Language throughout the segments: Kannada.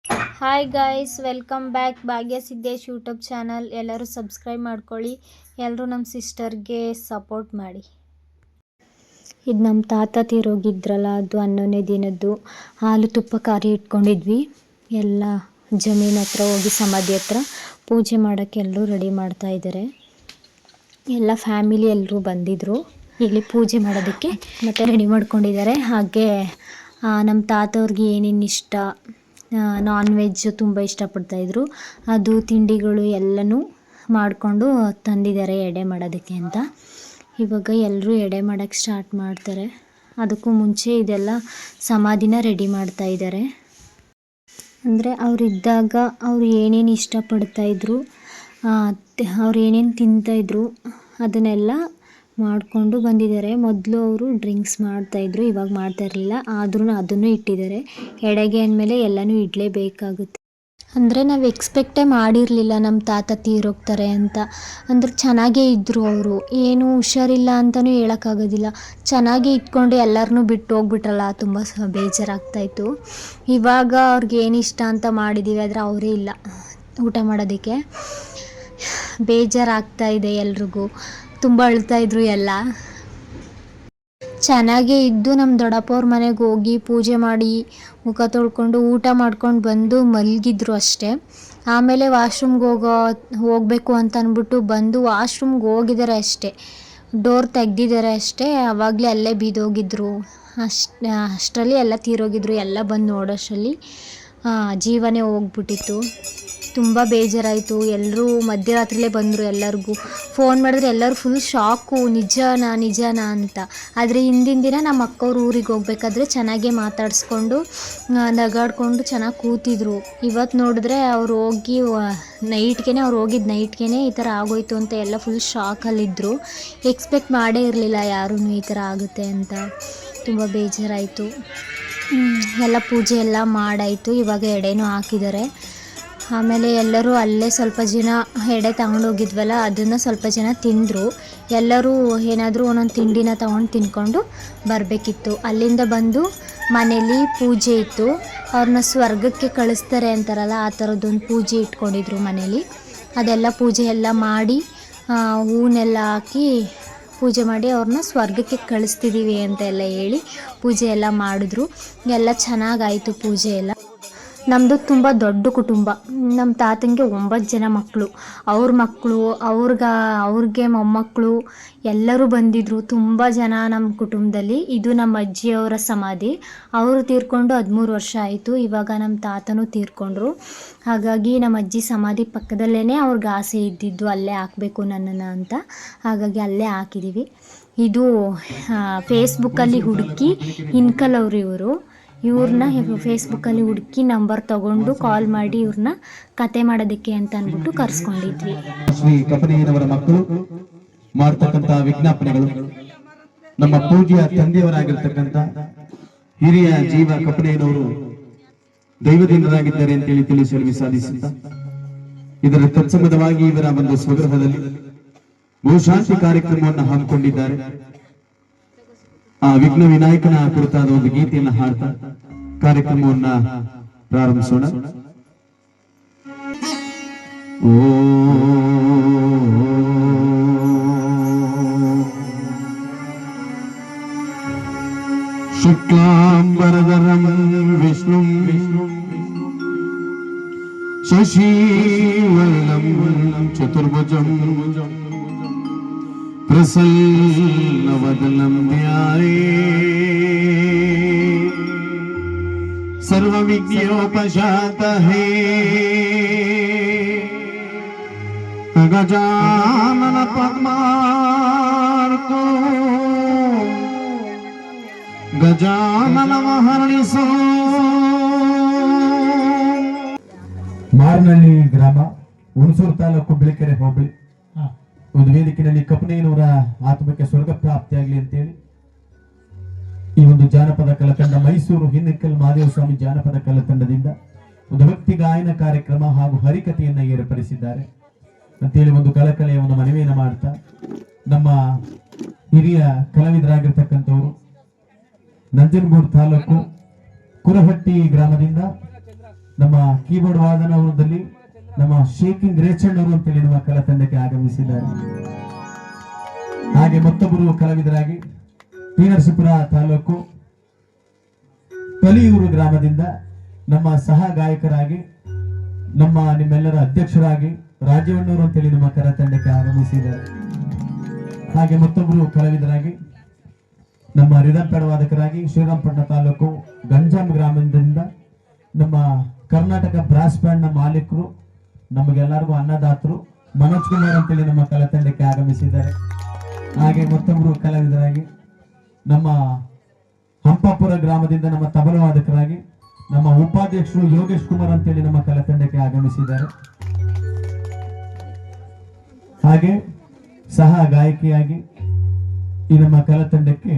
ಹಾಯ್ ಗಾಯ್ಸ್, ವೆಲ್ಕಮ್ ಬ್ಯಾಕ್ ಭಾಗ್ಯ ಸಿದ್ದೇಶ್ ಯೂಟ್ಯೂಬ್ ಚಾನಲ್. ಎಲ್ಲರೂ ಸಬ್ಸ್ಕ್ರೈಬ್ ಮಾಡ್ಕೊಳ್ಳಿ. ಎಲ್ಲರೂ ನಮ್ಮ ಸಿಸ್ಟರ್ಗೆ ಸಪೋರ್ಟ್ ಮಾಡಿ. ಇದು ನಮ್ಮ ತಾತ ತೀರೋಗಿದ್ರಲ್ಲ, ಅದು 11ನೇ ದಿನದ್ದು ಹಾಲು ತುಪ್ಪ ಕಾರಿ ಇಟ್ಕೊಂಡಿದ್ವಿ. ಎಲ್ಲ ಜಮೀನ್ ಹತ್ರ ಹೋಗಿ ಸಮಾಧಿ ಹತ್ರ ಪೂಜೆ ಮಾಡೋಕ್ಕೆ ಎಲ್ಲರೂ ರೆಡಿ ಮಾಡ್ತಾ ಇದ್ದಾರೆ. ಎಲ್ಲ ಫ್ಯಾಮಿಲಿ ಎಲ್ಲರೂ ಬಂದಿದ್ದರು ಇಲ್ಲಿ ಪೂಜೆ ಮಾಡೋದಕ್ಕೆ, ಮತ್ತು ರೆಡಿ ಮಾಡ್ಕೊಂಡಿದ್ದಾರೆ. ಹಾಗೆ ನಮ್ಮ ತಾತವ್ರಿಗೆ ಏನೇನು ಇಷ್ಟ, ನಾನ್ ವೆಜ್ ತುಂಬ ಇಷ್ಟಪಡ್ತಾಯಿದ್ರು. ಅದು ತಿಂಡಿಗಳು ಎಲ್ಲನೂ ಮಾಡಿಕೊಂಡು ತಂದಿದ್ದಾರೆ ಎಡೆ ಮಾಡೋದಕ್ಕೆ ಅಂತ. ಇವಾಗ ಎಲ್ಲರೂ ಎಡೆ ಮಾಡೋಕ್ಕೆ ಸ್ಟಾರ್ಟ್ ಮಾಡ್ತಾರೆ. ಅದಕ್ಕೂ ಮುಂಚೆ ಇದೆಲ್ಲ ಸಮಾಧಿನ ರೆಡಿ ಮಾಡ್ತಾ ಇದ್ದಾರೆ. ಅಂದರೆ ಅವರಿದ್ದಾಗ ಅವ್ರು ಏನೇನು ಇಷ್ಟಪಡ್ತಾಯಿದ್ರು, ಅವ್ರು ಏನೇನು ತಿಂತಾಯಿದ್ರು ಅದನ್ನೆಲ್ಲ ಮಾಡಿಕೊಂಡು ಬಂದಿದ್ದಾರೆ. ಮೊದಲು ಅವರು ಡ್ರಿಂಕ್ಸ್ ಮಾಡ್ತಾಯಿದ್ರು, ಇವಾಗ ಮಾಡ್ತಾ ಇರಲಿಲ್ಲ. ಆದ್ರೂ ಅದನ್ನು ಇಟ್ಟಿದ್ದಾರೆ. ಎಡೆಗೆ ಅಂದಮೇಲೆ ಎಲ್ಲನೂ ಇಡಲೇಬೇಕಾಗುತ್ತೆ. ಅಂದರೆ ನಾವು ಎಕ್ಸ್ಪೆಕ್ಟೇ ಮಾಡಿರಲಿಲ್ಲ ನಮ್ಮ ತಾತ ತೀರೋಗ್ತಾರೆ ಅಂತ. ಅಂದ್ರೆ ಚೆನ್ನಾಗೇ ಇದ್ದರು ಅವರು, ಏನೂ ಹುಷಾರಿಲ್ಲ ಅಂತಲೂ ಹೇಳೋಕ್ಕಾಗೋದಿಲ್ಲ. ಚೆನ್ನಾಗೇ ಇಟ್ಕೊಂಡು ಎಲ್ಲರನ್ನೂ ಬಿಟ್ಟು ಹೋಗ್ಬಿಟ್ರಲ್ಲ, ತುಂಬ ಬೇಜಾರಾಗ್ತಾಯಿತ್ತು. ಇವಾಗ ಅವ್ರಿಗೆ ಏನು ಇಷ್ಟ ಅಂತ ಮಾಡಿದ್ದೀವಿ, ಆದರೆ ಅವರೇ ಇಲ್ಲ ಊಟ ಮಾಡೋದಕ್ಕೆ. ಬೇಜಾರಾಗ್ತಾಯಿದೆ ಎಲ್ರಿಗೂ. ತುಂಬ ಅಳ್ತಾಯಿದ್ರು ಎಲ್ಲ. ಚೆನ್ನಾಗೇ ಇದ್ದು ನಮ್ಮ ದೊಡ್ಡಪ್ಪವ್ರ ಮನೆಗೆ ಹೋಗಿ ಪೂಜೆ ಮಾಡಿ ಮುಖ ತೊಳ್ಕೊಂಡು ಊಟ ಮಾಡ್ಕೊಂಡು ಬಂದು ಮಲಗಿದ್ರು ಅಷ್ಟೇ. ಆಮೇಲೆ ವಾಶ್ರೂಮ್ಗೆ ಹೋಗಬೇಕು ಅಂತ ಅಂದ್ಬಿಟ್ಟು ಬಂದು ವಾಶ್ರೂಮ್ಗೆ ಹೋಗಿದ್ದಾರೆ ಅಷ್ಟೇ. ಡೋರ್ ತೆಗ್ದಿದ್ದಾರೆ ಅಷ್ಟೇ. ಆವಾಗಲೇ ಅಲ್ಲೇ ಬಿದ್ದೋಗಿದ್ರು. ಅಷ್ಟರಲ್ಲಿ ಎಲ್ಲ ತೀರೋಗಿದ್ರು. ಎಲ್ಲ ಬಂದು ನೋಡೋಷ್ಟರಲ್ಲಿ ಜೀವನೇ ಹೋಗ್ಬಿಟ್ಟಿತ್ತು. ತುಂಬ ಬೇಜಾರಾಯಿತು. ಎಲ್ಲರೂ ಮಧ್ಯರಾತ್ರಿಲೇ ಬಂದರು. ಎಲ್ಲರಿಗೂ ಫೋನ್ ಮಾಡಿದ್ರೆ ಎಲ್ಲರೂ ಫುಲ್ ಶಾಕು, ನಿಜನಾ ಅಂತ. ಆದರೆ ಹಿಂದಿನ ದಿನ ನಮ್ಮ ಅಕ್ಕವ್ರು ಊರಿಗೆ ಹೋಗ್ಬೇಕಾದ್ರೆ ಚೆನ್ನಾಗೇ ಮಾತಾಡಿಸ್ಕೊಂಡು ನಗಾಡ್ಕೊಂಡು ಚೆನ್ನಾಗಿ ಕೂತಿದ್ರು. ಇವತ್ತು ನೋಡಿದ್ರೆ ಅವ್ರು ಹೋಗಿದ್ದು ನೈಟ್ಗೆ ಈ ಥರ ಆಗೋಯ್ತು ಅಂತ ಎಲ್ಲ ಫುಲ್ ಶಾಕಲ್ಲಿದ್ದರು. ಎಕ್ಸ್ಪೆಕ್ಟ್ ಮಾಡೇ ಇರಲಿಲ್ಲ ಯಾರೂ ಈ ಥರ ಆಗುತ್ತೆ ಅಂತ. ತುಂಬ ಬೇಜಾರಾಯಿತು. ಎಲ್ಲ ಪೂಜೆ ಎಲ್ಲ ಮಾಡಾಯಿತು. ಇವಾಗ ಎಡೆನೂ ಹಾಕಿದ್ದಾರೆ. ಆಮೇಲೆ ಎಲ್ಲರೂ ಅಲ್ಲೇ ಸ್ವಲ್ಪ ಜನ ಎಡೆ ತಗೊಂಡೋಗಿದ್ವಲ್ಲ, ಅದನ್ನು ಸ್ವಲ್ಪ ಜನ ತಿಂದರು. ಎಲ್ಲರೂ ಏನಾದರೂ ಒಂದೊಂದು ತಿಂಡಿನ ತೊಗೊಂಡು ತಿನ್ಕೊಂಡು ಬರಬೇಕಿತ್ತು. ಅಲ್ಲಿಂದ ಬಂದು ಮನೇಲಿ ಪೂಜೆ ಇತ್ತು. ಅವ್ರನ್ನ ಸ್ವರ್ಗಕ್ಕೆ ಕಳಿಸ್ತಾರೆ ಅಂತಾರಲ್ಲ, ಆ ಥರದ್ದೊಂದು ಪೂಜೆ ಇಟ್ಕೊಂಡಿದ್ರು ಮನೇಲಿ. ಅದೆಲ್ಲ ಪೂಜೆ ಎಲ್ಲ ಮಾಡಿ ಹೂನೆಲ್ಲ ಹಾಕಿ ಪೂಜೆ ಮಾಡಿ ಅವ್ರನ್ನ ಸ್ವರ್ಗಕ್ಕೆ ಕಳಿಸ್ತಿದ್ದೀವಿ ಅಂತ ಎಲ್ಲ ಹೇಳಿ ಪೂಜೆ ಎಲ್ಲ ಮಾಡಿದ್ರು. ಎಲ್ಲ ಚೆನ್ನಾಗಾಯಿತು ಪೂಜೆ ಎಲ್ಲ. ನಮ್ಮದು ತುಂಬ ದೊಡ್ಡ ಕುಟುಂಬ. ನಮ್ಮ ತಾತನಿಗೆ 9 ಜನ ಮಕ್ಕಳು, ಅವ್ರ ಮಕ್ಕಳು, ಅವ್ರಿಗೆ ಮೊಮ್ಮಕ್ಕಳು ಎಲ್ಲರೂ ಬಂದಿದ್ದರು. ತುಂಬ ಜನ ನಮ್ಮ ಕುಟುಂಬದಲ್ಲಿ. ಇದು ನಮ್ಮ ಅಜ್ಜಿಯವರ ಸಮಾಧಿ. ಅವರು ತೀರ್ಕೊಂಡು 13 ವರ್ಷ ಆಯಿತು. ಇವಾಗ ನಮ್ಮ ತಾತನೂ ತೀರ್ಕೊಂಡ್ರು. ಹಾಗಾಗಿ ನಮ್ಮ ಅಜ್ಜಿ ಸಮಾಧಿ ಪಕ್ಕದಲ್ಲೇ ಅವ್ರಿಗೆ ಆಸೆ ಇದ್ದಿದ್ದು ಅಲ್ಲೇ ಹಾಕಬೇಕು ನನ್ನನ್ನು ಅಂತ. ಹಾಗಾಗಿ ಅಲ್ಲೇ ಹಾಕಿದ್ದೀವಿ. ಇದು ಫೇಸ್ಬುಕ್ಕಲ್ಲಿ ಹುಡುಕಿ ಇನ್ಕಲ್ ಇವ್ರನ್ನ ಫೇಸ್ಬುಕ್ಕಲ್ಲಿ ಹುಡುಕಿ ನಂಬರ್ ತಗೊಂಡು ಕಾಲ್ ಮಾಡಿ ಇವ್ರನ್ನ ಕತೆ ಮಾಡೋದಕ್ಕೆ ಅಂತ ಅಂದ್ಬಿಟ್ಟು ಕರ್ಸ್ಕೊಂಡಿದ್ವಿ. ಶ್ರೀ ಕಪನಿಯನವರ ಮಕ್ಕಳು ಮಾಡ್ತಕ್ಕಂಥ ವಿಜ್ಞಾಪನೆಗಳು, ನಮ್ಮ ಪೂಜ್ಯ ತಂದೆಯವರಾಗಿರ್ತಕ್ಕಂಥ ಹಿರಿಯ ಜೀವ ಕಪನಿಯನವರು ದೈವದಿಂದರಾಗಿದ್ದಾರೆ ಅಂತೇಳಿ ತಿಳಿಸಲು ಸಾಧಿಸುತ್ತ ಇದರ ತತ್ಸಂಬಂಧವಾಗಿ ಇವರ ಒಂದು ಸ್ವಗೃಹದಲ್ಲಿ ಬಹುಶಾಂತಿ ಕಾರ್ಯಕ್ರಮವನ್ನು ಹಮ್ಮಿಕೊಂಡಿದ್ದಾರೆ. ಆ ವಿಘ್ನ ವಿನಾಯಕನ ಕುರಿತಾದ ಒಂದು ಗೀತೆಯನ್ನು ಹಾಡ್ತಾ ಕಾರ್ಯಕ್ರಮವನ್ನ ಪ್ರಾರಂಭಿಸೋಣ. ಓ ಶುಕ್ಲಾಂಬರಧರಂ ವಿಷ್ಣು ಶಶಿವರ್ಣಂ ಚತುರ್ಭುಜಂ प्रसन्नवदनं ध्याये सर्वविघ्नोपशान्तये गजानन पद्मार्को गजानन महर्निशो. ಮಾರ್ನಹಳ್ಳಿ ಗ್ರಾಮ, ಹುಣಸೂರು ತಾಲೂಕು, ಬಿಳಿಕೆರೆ ಹೋಬಳಿ. ಒಂದು ವೇದಿಕೆಯಲ್ಲಿ ಕಪನಿಯನವರ ಆತ್ಮಕ್ಕೆ ಸ್ವರ್ಗ ಪ್ರಾಪ್ತಿಯಾಗಲಿ ಅಂತೇಳಿ ಈ ಒಂದು ಜಾನಪದ ಕಲಾತಂಡ, ಮೈಸೂರು ಹಿನ್ನಕಲ್ ಮಹಾದೇವ ಸ್ವಾಮಿ ಜಾನಪದ ಕಲಾತಂಡದಿಂದ ಒಂದು ಭಕ್ತಿ ಗಾಯನ ಕಾರ್ಯಕ್ರಮ ಹಾಗೂ ಹರಿಕತೆಯನ್ನ ಏರ್ಪಡಿಸಿದ್ದಾರೆ ಅಂತೇಳಿ ಒಂದು ಕಳಕಳೆಯ ಒಂದು ಮನವಿಯನ್ನು ಮಾಡ್ತಾ, ನಮ್ಮ ಹಿರಿಯ ಕಲಾವಿದರಾಗಿರ್ತಕ್ಕಂಥವರು ನಂಜನಗೂಡು ತಾಲೂಕು ಕುರಹಟ್ಟಿ ಗ್ರಾಮದಿಂದ ನಮ್ಮ ಕೀಬೋರ್ಡ್ ವಾದನದಲ್ಲಿ ನಮ್ಮ ಶೇಕಿಂಗ್ ರೇಚಣ್ಣವರು ಅಂತೇಳಿ ನಮ್ಮ ಕಲಾ ತಂಡಕ್ಕೆ ಆಗಮಿಸಿದ್ದಾರೆ. ಹಾಗೆ ಮತ್ತೊಬ್ಬರು ಕಲಾವಿದರಾಗಿ ಟಿ ನರಸೀಪುರ ತಾಲೂಕು ಕಲಿಯೂರು ಗ್ರಾಮದಿಂದ ನಮ್ಮ ಸಹ ಗಾಯಕರಾಗಿ ನಿಮ್ಮೆಲ್ಲರ ಅಧ್ಯಕ್ಷರಾಗಿ ರಾಜವಣ್ಣವರು ಅಂತೇಳಿ ನಮ್ಮ ಕಲಾ ತಂಡಕ್ಕೆ ಆಗಮಿಸಿದ್ದಾರೆ. ಹಾಗೆ ಮತ್ತೊಬ್ಬರು ಕಲಾವಿದರಾಗಿ ನಮ್ಮ ರಿದಮ್ ಪ್ಯಾಡ್ ವಾದಕರಾಗಿ ಶ್ರೀರಾಮಪಟ್ಟಣ ತಾಲೂಕು ಗಂಜಾಂ ಗ್ರಾಮದಿಂದ ನಮ್ಮ ಕರ್ನಾಟಕ ಬ್ರಾಸ್ ಬ್ಯಾಂಡ್ ನ ಮಾಲೀಕರು, ನಮಗೆಲ್ಲರಿಗೂ ಅನ್ನದಾತರು ಮನೋಜ್ ಕುಮಾರ್ ಅಂತೇಳಿ ನಮ್ಮ ಕಲಾ ತಂಡಕ್ಕೆ ಆಗಮಿಸಿದ್ದಾರೆ. ಹಾಗೆ ಮತ್ತೊಬ್ಬರು ಕಲಾವಿದರಾಗಿ ನಮ್ಮ ಹಂಪಾಪುರ ಗ್ರಾಮದಿಂದ ನಮ್ಮ ತಬಲ ವಾದಕರಾಗಿ ನಮ್ಮ ಉಪಾಧ್ಯಕ್ಷರು ಯೋಗೇಶ್ ಕುಮಾರ್ ಅಂತೇಳಿ ನಮ್ಮ ಕಲಾ ತಂಡಕ್ಕೆ ಆಗಮಿಸಿದ್ದಾರೆ. ಹಾಗೆ ಸಹ ಗಾಯಕಿಯಾಗಿ ಈ ನಮ್ಮ ಕಲಾ ತಂಡಕ್ಕೆ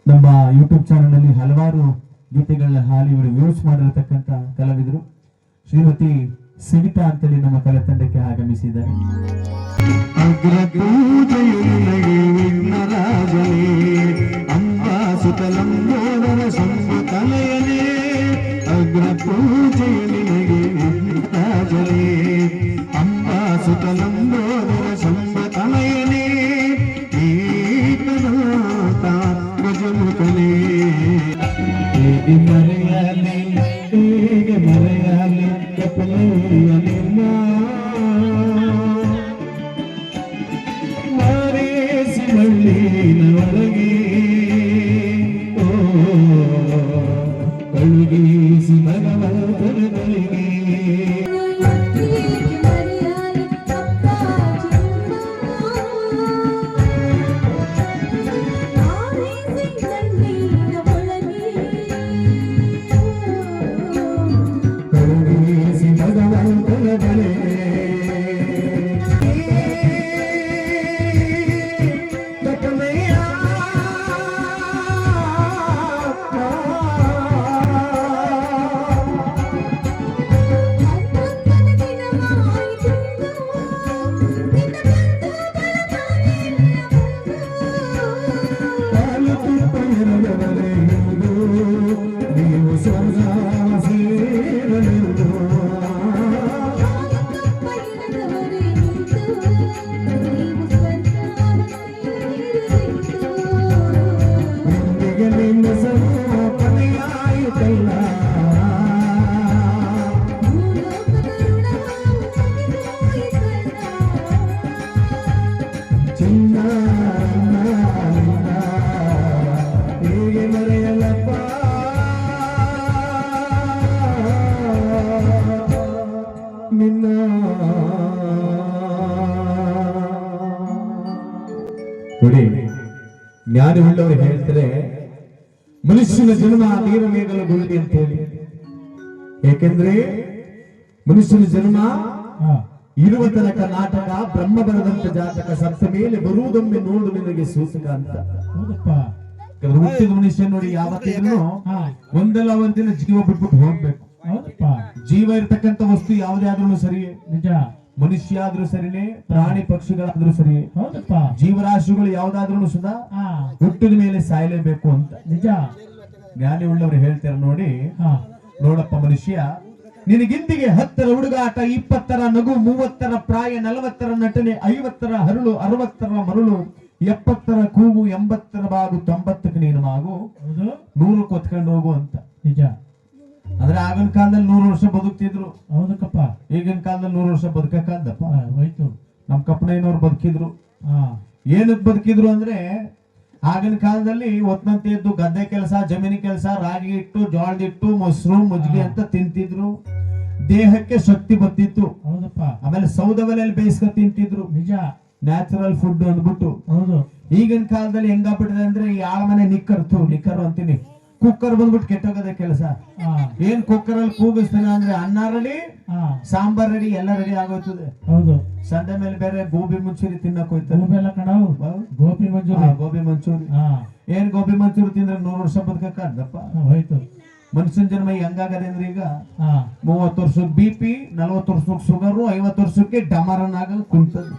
ನಮ್ಮ ಯೂಟ್ಯೂಬ್ ಚಾನೆಲ್ ನಲ್ಲಿ ಹಲವಾರು ಗೀತೆಗಳನ್ನ ಹಾಡಿ ಇವರು ವ್ಯೂಸ್ ಮಾಡಿರತಕ್ಕಂತ ಕಲಾವಿದರು ಶ್ರೀಮತಿ ಸವಿತಾ ಅಂತೇಳಿ ನಮ್ಮ ಕಲಾ ತಂಡಕ್ಕೆ ಆಗಮಿಸಿದ್ದಾರೆ. ನೋಡಿ, ಜ್ಞಾನವುಳ್ಳವರು ಹೇಳ್ತಾರೆ ಮನುಷ್ಯನ ಜನ್ಮ ನೀರಮೇಗಲು ಗುಳ್ಳಿ ಅಂತ ಹೇಳಿ. ಏಕೆಂದ್ರೆ ಮನುಷ್ಯನ ಜನ್ಮ ಇರುವ ತನಕ ನಾಟಕ, ಬ್ರಹ್ಮ ಬರದಂತ ಜಾತಕ, ಸತ್ತ ಮೇಲೆ ಬರುವುದೊಮ್ಮೆ ನೋಡು ನಿನಗೆ ಸೂಚಕ ಅಂತ. ಹುಟ್ಟಿದ ಮನುಷ್ಯ ನೋಡಿ ಯಾವತ್ತಿಗೂ ಒಂದಲ್ಲ ಒಂದಿನ ಜೀವ ಬಿಟ್ಬಿಟ್ಟು ಹೋಗ್ಬೇಕು. ಜೀವ ಇರ್ತಕ್ಕಂಥ ವಸ್ತು ಯಾವುದೇ ಆದ್ರೂ ಸರಿಯೇ, ನಿಜ. ಮನುಷ್ಯ ಆದ್ರೂ ಸರಿನೇ, ಪ್ರಾಣಿ ಪಕ್ಷಿಗಳಾದ್ರೂ ಸರಿ, ಜೀವರಾಶಿಗಳು ಯಾವ್ದಾದ್ರೂ ಸುಧಾ ಹುಟ್ಟಿದ ಮೇಲೆ ಸಾಯಲೇಬೇಕು ಅಂತ. ನಿಜ. ಜ್ಞಾನಿ ಉಳ್ಳವರು ಹೇಳ್ತಾರೆ ನೋಡಿ, ನೋಡಪ್ಪ ಮನುಷ್ಯ, ನಿನಗಿಂದಿಗೆ 10ರ ಹುಡುಗಾಟ, 20ರ ನಗು, 30ರ ಪ್ರಾಯ, 40ರ ನಟನೆ, 50ರ ಹರಳು, 60ರ ಮರುಳು, 70ರ ಕೂಗು, 80ರ ಬಾಗು, 90ಕ್ಕೆ ನೀನು ಮಾಗು, 100ಕ್ಕೆ ಹೊತ್ಕೊಂಡು ಹೋಗು ಅಂತ. ನಿಜ. ಅಂದ್ರೆ ಆಗಿನ ಕಾಲದಲ್ಲಿ 100 ವರ್ಷ ಬದುಕ್ತಿದ್ರು. ಹೌದಕ್ಕಪ್ಪ. ಈಗಿನ ಕಾಲದಲ್ಲಿ 100 ವರ್ಷ ಬದುಕಕ್ಕಂದಪ್ಪ ಹೋಯ್ತು. ನಮ್ ಕಪ್ಪನಯ್ಯನವ್ರು ಬದುಕಿದ್ರು. ಏನಕ್ಕೆ ಬದುಕಿದ್ರು ಅಂದ್ರೆ ಆಗಿನ ಕಾಲದಲ್ಲಿ ಒತ್ತಂತೆ ಎದ್ದು ಗದ್ದೆ ಕೆಲಸ, ಜಮೀನಿ ಕೆಲಸ, ರಾಗಿ ಹಿಟ್ಟು, ಜೋಳದ ಹಿಟ್ಟು, ಮೊಸರು, ಮಜ್ಜಿಗೆ ಅಂತ ತಿಂತಿದ್ರು. ದೇಹಕ್ಕೆ ಶಕ್ತಿ ಬರ್ತಿತ್ತು. ಹೌದಪ್ಪ. ಆಮೇಲೆ ಸೌದೆ ಒಲೆಯಲ್ಲಿ ಬೇಯಿಸ್ಕೊಂಡು ತಿಂತಿದ್ರು. ನಿಜ. ನ್ಯಾಚುರಲ್ ಫುಡ್ ಅಂದ್ಬಿಟ್ಟು. ಹೌದು. ಈಗಿನ ಕಾಲದಲ್ಲಿ ಹೆಂಗಾಗ್ಬಿಟ್ಟಿದೆ ಅಂದ್ರೆ ಈ ಆಳಮನೆ ನಿಕ್ಕರು ಅಂತೀನಿ, ಕುಕ್ಕರ್ ಬಂದ್ಬಿಟ್ಟು ಕೆಟ್ಟೋಗದೆ ಕೆಲಸ. ಏನ್ ಕುಕ್ಕರ್ ಅಲ್ಲಿ ಕೂಗಿಸ್ತಾನೆ ಅಂದ್ರೆ ಅನ್ನ ರೆಡಿ, ಸಾಂಬಾರ್ ರೆಡಿ, ಎಲ್ಲ ರೆಡಿ ಆಗೋಯ್ತದೆ. ಹೌದು. ಸಂಡೆ ಮೇಲೆ ಬೇರೆ ಗೋಬಿ ಮಂಚೂರಿ ತಿನ್ನಕ್ ಹೋಯ್ತಾರೆ. ಗೋಬಿ ಮಂಚೂರಿ ಏನ್ ಗೋಬಿ ಮಂಚೂರಿ ತಿಂದ್ರೆ 100 ವರ್ಷ ಬದುಕಕ್ಕಂದಪ್ಪ ಹೋಯ್ತು. ಮನುಷ್ಯನ ಜನ್ಮ ಹೆಂಗಾಗದೆ ಅಂದ್ರೆ ಈಗ 30 ವರ್ಷಕ್ಕೆ BP, 40 ವರ್ಷಕ್ಕೆ ಶುಗರು, 50 ವರ್ಷಕ್ಕೆ ಡಮರನ್ ಆಗ ಕುಂತದ್ದು.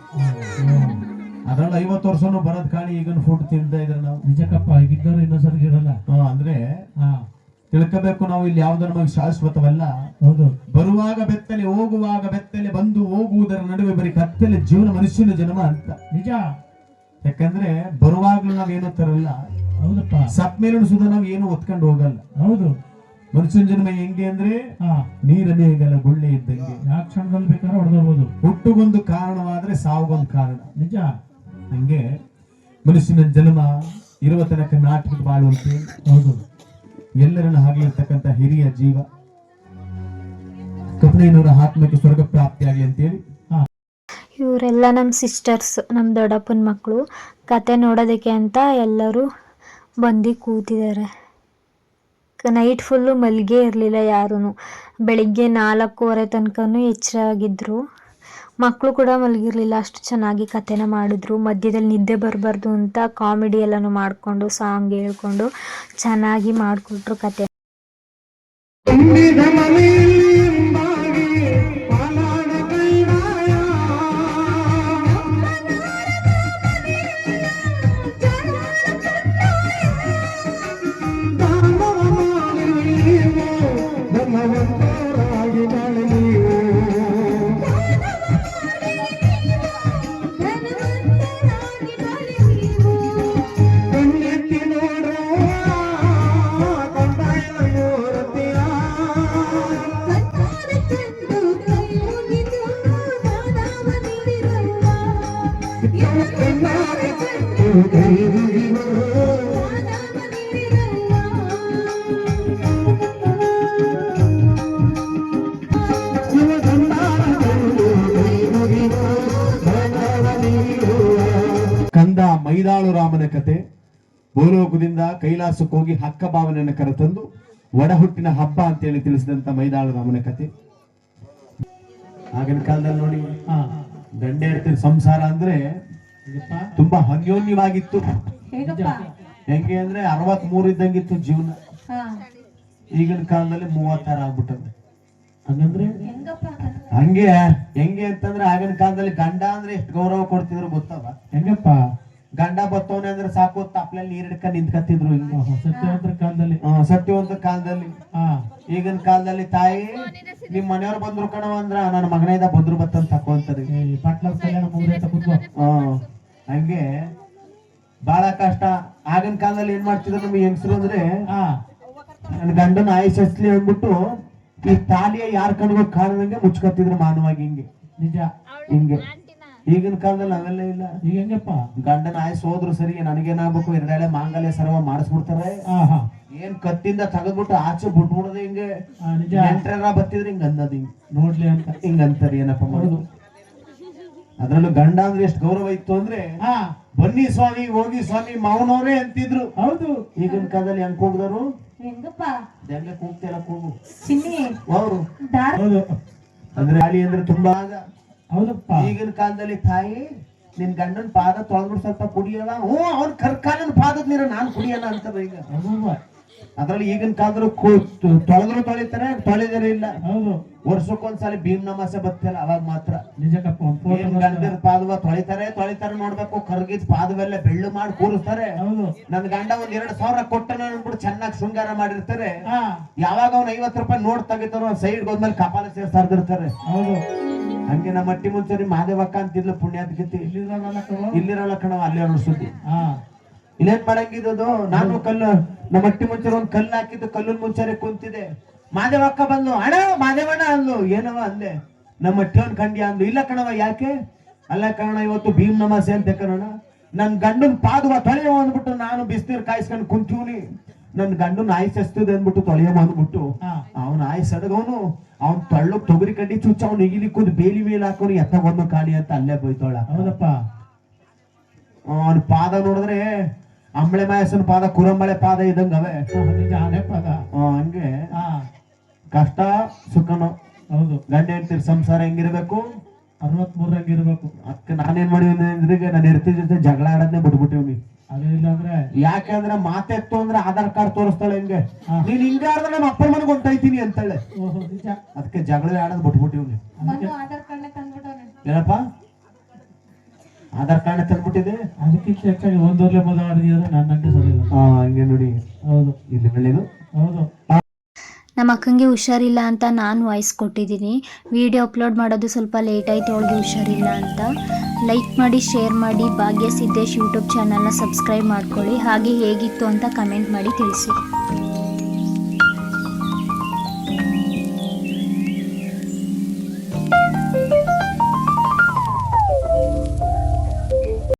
ಅದ್ರಲ್ಲಿ 50 ವರ್ಷನೂ ಬರೋದ್ ಕಾಣಿ ಈಗಿನ ಫುಡ್ ತಿಂತಾ ಇದ್ರೆ ನಾವು. ನಿಜಕ್ಕಪ್ಪ, ಈಗಿದ್ದವ್ರು ಇನ್ನೊಂದ್ಸರಿ ಇರಲ್ಲ. ಅಂದ್ರೆ ತಿಳ್ಕೋಬೇಕು ನಾವು ಇಲ್ಲಿ ಯಾವ್ದು ನಮಗೆ ಶಾಶ್ವತವಲ್ಲ. ಹೌದು ಬರುವಾಗ ಬೆತ್ತಲೆ ಹೋಗುವಾಗ ಬೆತ್ತಲೆ, ಬಂದು ಹೋಗುವುದರ ನಡುವೆ ಬರೀ ಕತ್ತಲೆ ಜೀವನ ಮನುಷ್ಯನ ಜನ್ಮ ಅಂತ. ನಿಜ. ಯಾಕಂದ್ರೆ ಬರುವಾಗ್ಲೂ ನಾವೇನು ತರಲ್ಲ, ಹೌದಪ್ಪ. ಸತ್ ಮೇಲೂ ಸುಧಾ ನಾವ್ ಏನು ಹೊತ್ಕೊಂಡು ಹೋಗಲ್ಲ. ಹೌದು. ಮನುಷ್ಯನ ಜನ್ಮ ಹೆಂಗೆ ಅಂದ್ರೆ ಹಾ, ನೀರ ಮೇಗಲ ಗುಳ್ಳೆ ಇದ್ದಂಗೆ. ಯಾವ ಕ್ಷಣದಲ್ಲಿ ಬೇಕಾದ್ರೆ ಹೊಡೆದೋಗ್ಬೋದು. ಹುಟ್ಟುಗೊಂದು ಕಾರಣವಾದ್ರೆ ಸಾವುಗೊಂದು ಕಾರಣ. ನಿಜ. ಹಂಗೆ ಮನುಷ್ಯನ ಜನ್ಮ ಇರುವ ತನಕ ನಾಟಕ ಬಾಳುವಂತೆ. ಹೌದು. ಎಲ್ಲರನ್ನ ಹಾಗಿರ್ತಕ್ಕಂಥ ಹಿರಿಯ ಜೀವ ಕಪನಯ್ಯನವರ ಆತ್ಮಕ್ಕೆ ಸ್ವರ್ಗ ಪ್ರಾಪ್ತಿಯಾಗಲಿ ಅಂತೇಳಿ ಇವರೆಲ್ಲ ನಮ್ಮ ಸಿಸ್ಟರ್ಸ್, ನಮ್ಮ ದೊಡ್ಡಪ್ಪನ ಮಕ್ಕಳು. ಕತೆ ನೋಡೋದಕ್ಕೆ ಅಂತ ಎಲ್ಲರೂ ಬಂದು ಕೂತಿದ್ದಾರೆ. ನೈಟ್ ಫುಲ್ಲು ಮಲ್ಗೆ ಇರಲಿಲ್ಲ ಯಾರೂ. ಬೆಳಿಗ್ಗೆ 4:15 ತನಕನೂ ಎಚ್ಚರಾಗಿದ್ದರು. ಮಕ್ಕಳು ಕೂಡ ಮಲಗಿರಲಿಲ್ಲ, ಅಷ್ಟು ಚೆನ್ನಾಗಿ ಕತೆನ ಮಾಡಿದ್ರು. ಮಧ್ಯದಲ್ಲಿ ನಿದ್ದೆ ಬರಬಾರ್ದು ಅಂತ ಕಾಮಿಡಿ ಎಲ್ಲನೂ ಮಾಡಿಕೊಂಡು ಸಾಂಗ್ ಹೇಳ್ಕೊಂಡು ಚೆನ್ನಾಗಿ ಮಾಡಿಕೊಟ್ರು ಕತೆ. ಕಂದ ಮೈದಾಳು ರಾಮನ ಕತೆ. ಭೂಲೋಕದಿಂದ ಕೈಲಾಸಕ್ಕೆ ಹೋಗಿ ಹಕ್ಕ ಭಾವನೆಯನ್ನು ಕರೆತಂದು ಒಡಹುಟ್ಟಿನ ಹಬ್ಬ ಅಂತೇಳಿ ತಿಳಿಸಿದಂತ ಮೈದಾಳು ರಾಮನ ಕತೆ. ಆಗಿನ ಕಾಲದಲ್ಲಿ ನೋಡಿ, ಗಂಡ ಹೆಂಡತಿ ಸಂಸಾರ ಅಂದ್ರೆ ತುಂಬಾ ಅನ್ಯೋನ್ಯವಾಗಿತ್ತು. ಹೆಂಗೆ ಅಂದ್ರೆ 63 ಇದ್ದಂಗಿತ್ತು ಜೀವನ. ಈಗಿನ ಕಾಲದಲ್ಲಿ 36 ಆಗ್ಬಿಟ್ಟದೆ. ಹಂಗಂದ್ರೆ ಹಂಗೆ ಹೆಂಗೆ ಅಂತಂದ್ರೆ ಆಗಿನ ಕಾಲದಲ್ಲಿ ಗಂಡ ಅಂದ್ರೆ ಎಷ್ಟು ಗೌರವ ಕೊಡ್ತಿದ್ರು ಗೊತ್ತವ? ಹೆಂಗಪ್ಪ? ಗಂಡ ಬತ್ತವನೆ ಅಂದ್ರೆ ಸಾಕು, ತಪ್ಪಲಲ್ಲಿ ನೀರ್ ಹಿಡ್ಕೊಂಡು ನಿಂತ್ಕತ್ತಿದ್ರು. ಇಲ್ಲಿ ಸತ್ಯವಂತರ ಕಾಲದಲ್ಲಿ. ಸತ್ಯವಂತ ಕಾಲದಲ್ಲಿ. ಈಗಿನ ಕಾಲದಲ್ಲಿ ತಾಯಿ ನಿಮ್ ಮನೆಯವ್ರು ಬಂದ್ರು ಕಣವ ಅಂದ್ರ ನನ್ನ ಮಗನೇದ ಬಂದ್ರು ಬತ್ತಂತ ತಕೊಂತಾರೆ. ಪಟ್ಲ ಕಲ್ಯಾಣ ಮುಗಿದೈತ ಕೂತ್ಕೋ. ಹಂಗೆ ಬಹಳ ಕಷ್ಟ. ಆಗಿನ ಕಾಲದಲ್ಲಿ ಏನ್ ಮಾಡ್ತಿದ್ರು ನಮ್ಗೆ ಹೆಂಗಸರು ಅಂದ್ರೆ, ನನ್ ಗಂಡನ ಆಯುಷ್ ಹಚ್ಲಿ ಅಂದ್ಬಿಟ್ಟು ಈ ತಾಲಿಯ ಯಾರ್ ಕಣ್ಗೂ ಕಾಣದಂಗೆ ಮುಚ್ಕತ್ತಿದ್ರು ಮಾನವಾಗಿ. ಹಿಂಗೆ ನಿಜ. ಹಿಂಗೆ ಈಗಿನ ಕಾಲದಲ್ಲಿ ಅವೆಲ್ಲ ಇಲ್ಲ. ಈಗ ಹೆಂಗಪ್ಪ? ಗಂಡನ ಆಯುಸ್ ಹೋದ್ರು ಸರಿ, ನನಗೇನಾಗ್ಬೇಕು 2 ಎಳೆ ಮಾಂಗಲ್ಯ ಸರ್ವ ಮಾಡಿಸ್ಬಿಡ್ತಾರೆ. ಏನ್ ಕತ್ತಿಂದ ತೆಗೆದ್ಬಿಟ್ಟು ಆಚೆ ಬಿಟ್ಬಿಡೋದು. ಹಿಂಗೆ ನೆಂಟ್ರ ಬತ್ತಿದ್ರೆ ಹಿಂಗ ಅನ್ನೋದು, ಹಿಂಗ್ ನೋಡ್ಲಿ ಅಂತ ಹಿಂಗ ಅಂತಾರೆ. ಏನಪ್ಪ ಮಾಡೋದು? ಅದ್ರಲ್ಲೂ ಗಂಡ ಅಂದ್ರೆ ಎಷ್ಟು ಗೌರವ ಇತ್ತು ಅಂದ್ರೆ, ಬನ್ನಿ ಸ್ವಾಮಿ, ಹೋಗಿ ಸ್ವಾಮಿ, ಮಾವನವ್ರೆ ಅಂತಿದ್ರು. ಹೌದು. ಈಗಿನ ಕಾಲದಲ್ಲಿ ಹೆಂಗ್ ಕೂಗ್ದರು? ಹೆಂಗಪ್ಪ? ಹೆಂಗೆ ಕೂಗ್ತಿಲ್ಲ, ಕೂಗು ಚಿನ್ನಿ ಅವರು. ಹೌದು. ಅಂದ್ರೆ ಹಾಳಿ ಅಂದ್ರೆ ತುಂಬಾ. ಹೌದಪ್ಪ. ಈಗಿನ ಕಾಲದಲ್ಲಿ ತಾಯಿ ನಿನ್ ಗಂಡನ ಪಾದ ತೊಳೆದ್ಬಿಟ್ಟು ಸ್ವಲ್ಪ ಕುಡಿಯಲ್ಲ. ಅವ್ನ ಕರ್ಕಾಲನ ಪಾದದ ನೀರು ನಾನು ಕುಡಿಯಲ್ಲ ಅಂತಾರೆ ಈಗ. ಅದ್ರಲ್ಲಿ ಈಗಿನ ಕಾಲದಲ್ಲಿ ತೊಳೆದ್ರು ತೊಳಿತಾರೆ, ತೊಳೆದರೆ ಇಲ್ಲ. ಹೌದು. ವರ್ಷಕ್ಕೊಂದ್ಸಲ ಭೀಮ್ ನಮಾಸೆ ಬರ್ತಲ್ಲ, ಅವಾಗ ಮಾತ್ರ. ನಿಜಕ್ಕಪ್ಪ. ಗಂಡನ ಪಾದವ ತೊಳಿತಾರೆ ನೋಡ್ಬೇಕು. ಕರ್ಗಿದ್ ಪಾದವೆಲ್ಲ ಬೆಳ್ಳು ಮಾಡಿ ಕೂರಿಸ್ತಾರೆ. ಹೌದು. ನನ್ ಗಂಡ 2,000 ಕೊಟ್ಟನ ಅಂದ್ಬಿಟ್ಟು ಚೆನ್ನಾಗಿ ಶೃಂಗಾರ ಮಾಡಿರ್ತಾರೆ. ಯಾವಾಗ ಅವ್ನ 50 ರೂಪಾಯಿ ನೋಟ್ ತೆಗಿತಾರೋ ಸೈಡ್ ಹೋದ್ಮೇಲೆ ಕಪಾಲ ಸೇರ್ಸಾರ್ದಿರ್ತಾರೆ. ಹೌದು. ಹಂಗೆ ನಮ್ಮ ಮಟ್ಟಿ ಮುಂಚೆ ಮಾದೇವಕ್ಕ ಅಂತಿದ್ಲು ಪುಣ್ಯಾತ್ಗತಿ. ಇಲ್ಲಿರಲ್ಲ ಕಣವ, ಅಲ್ಲೇ ಸುದ್ದಿ. ಇಲ್ಲೇನ್ ಮಾಡಂಗಿದ್ದು? ನಾನು ನಮ್ಮ ಮಟ್ಟಿ ಮುಂಚೆ ಒಂದ್ ಕಲ್ಲು ಹಾಕಿದ್ದು, ಕಲ್ಲನ್ ಮುಂಚೆ ಕುಂತಿದೆ. ಮಾದೇವಕ್ಕ ಬಂದು, ಅಣ್ಣ ಮಾದೇವಣ್ಣ ಅಂದ್ಲು. ಏನವ ಅಂದೆ. ನಮ್ಮ ಮಟ್ಟಿ ಒಂದ್ ಕಂಡ್ಯ ಅಂದ್ಲು. ಇಲ್ಲ ಕಣವ, ಯಾಕೆ? ಅಲ್ಲ ಕಣ, ಇವತ್ತು ಭೀಮ್ ನಮಾಸೆ ಅಂತ ಕಣೋಣ. ನನ್ ಗಂಡನ್ ಪಾದವ ತೊಳೆಯವ ಅಂದ್ಬಿಟ್ಟು ನಾನು ಬಿಸಿನೀರ್ ಕಾಯಿಸ್ಕೊಂಡು ಕುಂತೀವ್ನಿ. ನನ್ ಗಂಡನ್ ಆಯ್ಸ್ ಹಚ್ತದೆ ಅಂದ್ಬಿಟ್ಟು ತೊಳೆಯವ ಅಂದ್ಬಿಟ್ಟು ಅವ್ನ ಆಯ್ಸ್ ಅಡಗವನು ಅವ್ನ್ ತಳ್ಳಕ್ ತೊಗರಿ ಕಡ್ಡಿ ಚುಚ್ಚ ಅವ್ನು ಇಗಿಲಿಕ್ಕೂದು ಬೇಲಿ ಮೇಲೆ ಹಾಕೊಂಡು ಎತ್ತ ಬಂದು ಕಾಣಿ ಅಂತ ಅಲ್ಲೇ ಬೈತೋಳ. ಹೌದಪ್ಪ. ಅವನ ಪಾದ ನೋಡಿದ್ರೆ ಅಂಬಳೆ ಮಾಯಸನ ಪಾದ, ಕುರಂಬಳೆ ಪಾದ ಇದ್ದಂಗ ಅವೇ. ನಿಜ. ಆನೆ ಪಾದ. ಹಂಗೆ ಕಷ್ಟ ಸುಖನು. ಹೌದು. ಗಂಡ ಹೆಂಡತಿ ಸಂಸಾರ ಹೆಂಗಿರ್ಬೇಕು? 63 ಇರ್ಬೇಕು. ಅದಕ್ಕೆ ನಾನೇನ್ ಮಾಡಿವ್ನಿ ಅಂದ್ರೆ, ನನ್ನ ಹೆಂಡತಿ ಜೊತೆ ಜಗಳ ಆಡೋದನ್ನೇ ಬಿಟ್ಬಿಟ್ಟಿವ್ನಿ. ಅದೇನಿಲ್ಲ ಅಂದ್ರೆ, ಯಾಕೆಂದ್ರೆ ಮಾತೆತ್ತು ಅಂದ್ರೆ ಆಧಾರ್ ಕಾರ್ಡ್ ತೋರಿಸ್ತಾಳೆ. ಹಿಂಗೆ ನೀನ್ ಹಿಂಗ ಆದ್ರೆ ನಮ್ಮ ಅಪ್ಪನ ಮನೆಗೆ ಹೊಂಟೈತೀನಿ ಅಂತಾಳೆ. ಅದಕ್ಕೆ ಜಗಳ ಆಡೋದ್ ಬಿಟ್ಬಿಟ್ಟಿವ್ನಿ. ಆಧಾರ್ ಕಾರ್ಡ್ ತಂದ್ಬಿಟ್ಟವನೆ. ಏನಪ್ಪ ಆಧಾರ್ ಕಾರ್ಡ್ ತಂದ್ಬಿಟ್ಟಿದೆ? ಅದಕ್ಕಿಂತ ಹೆಚ್ಚಾಗಿ 1 ವರ್ಷ ಮೊದಲು ಆಡಿದ್ರೆ ನನ್ನ ಸರಿ. ಹಂಗೆ ನೋಡಿ. ಹೌದು. ಇಲ್ಲಿ ಬೆಳೆದು. ಹೌದು. ನಮ್ಮ ಅಕ್ಕಂಗೆ ಹುಷಾರಿಲ್ಲ ಅಂತ ನಾನು ವಾಯ್ಸ್ ಕೊಟ್ಟಿದ್ದೀನಿ. ವಿಡಿಯೋ ಅಪ್ಲೋಡ್ ಮಾಡೋದು ಸ್ವಲ್ಪ ಲೇಟ್ ಆಯಿತು, ಅವಳಿಗೆ ಹುಷಾರಿಲ್ಲ ಅಂತ. ಲೈಕ್ ಮಾಡಿ, ಶೇರ್ ಮಾಡಿ, ಭಾಗ್ಯ ಸಿದ್ದೇಶ್ ಯೂಟ್ಯೂಬ್ ಚಾನಲ್ನ ಸಬ್ಸ್ಕ್ರೈಬ್ ಮಾಡ್ಕೊಳ್ಳಿ. ಹಾಗೆ ಹೇಗಿತ್ತು ಅಂತ ಕಮೆಂಟ್ ಮಾಡಿ ತಿಳಿಸಿ.